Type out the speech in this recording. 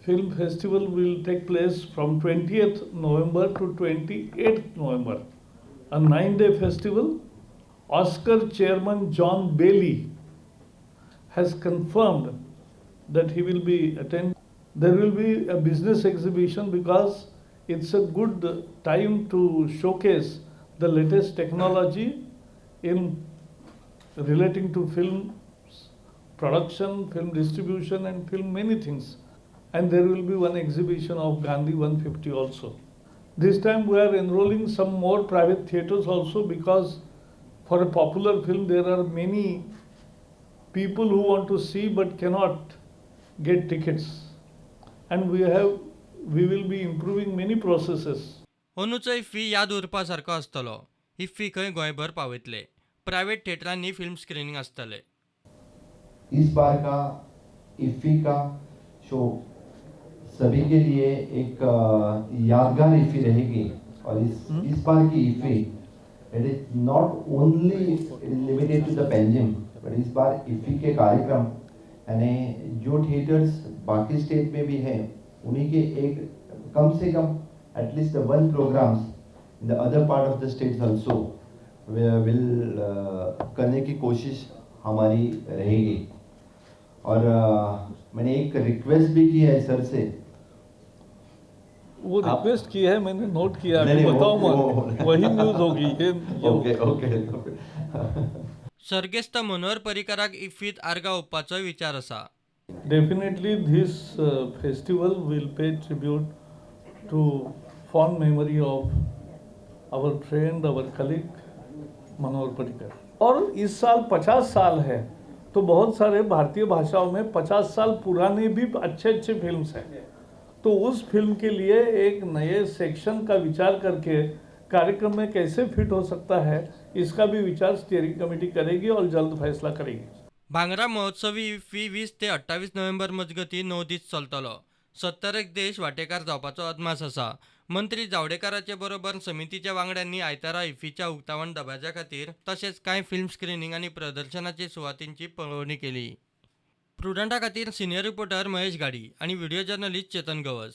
film festival will take place from 20th November to 28th November. A 9-day festival. Oscar chairman John Bailey has confirmed that he will be attending. There will be a business exhibition because it's a good time to showcase the latest technology in relating to film production, film distribution and film many things. And there will be one exhibition of Gandhi 150 also. This time we are enrolling some more private theatres also, because for a popular film there are many people who want to see but cannot get tickets. And we will be improving many processes. अंदूचो IFFI याद उरपा सारको आसतलो. IFFI खंय गोंयभर पावयतले. Private थिएटरांनी film screening आसतले. इस बार का इफ्फी का शो सभी के लिए एक यादगार इफ्फी रहेगी. और इस बार की IFFI it is not only limited to the Panjim, but इस बार इफ्फी के कार्यक्रम यानी जो थिएटर्स बाकी स्टेट में भी हैं उन्हीं के एक कम से कम at least one programs in the other part of the states also will करने की कोशिश हमारी रहेगी. और मैंने एक रिक्वेस्ट भी की है सर से. वो रिक्वेस्ट की है, मैंने नोट किया. बताओ मत, वही न्यूज होगी ये. ओके. सर्गेस्त मनोहर पर्रीकाराक इफ्फीत आर्गां ओपपाचो विचार आसा. Definitely this festival will pay tribute to fond memory of our friend, our colleague Manohar Parrikar. और इस साल 50 साल है, तो बहुत सारे भारतीय भाषाओं में 50 साल पुराने भी अच्छे अच्छे फिल्म्स हैं. तो उस फिल्म के लिए एक नए सेक्शन का विचार करके कार्यक्रम में कैसे फिट हो सकता है, इसका भी विचार स्टीयरिंग कमेटी करेगी और जल्द फैसला करेगी. भांगरा महोत्सवी इफ्फी 20 ते 28 नोव्हेंबर मजगती 9 दीस चलतलो. 70 देश वांटेकार जावपाचो अदमास आसा. मंत्री जावडेकाराचे बरोबर समितीच्या वांगड्यांनी आयतारा इफ्फीच्या उक्तावण दबाज्या खातीर तशेंच कांय फिल्म स्क्रीनिंग आनी प्रदर्शनाची सुवातींची पळोवणी केली. प्रुडंटा खातीर सिनियर रिपोर्टर महेश गाडी आनी व्हिडिओ जर्नलिस्ट चेतन गवस.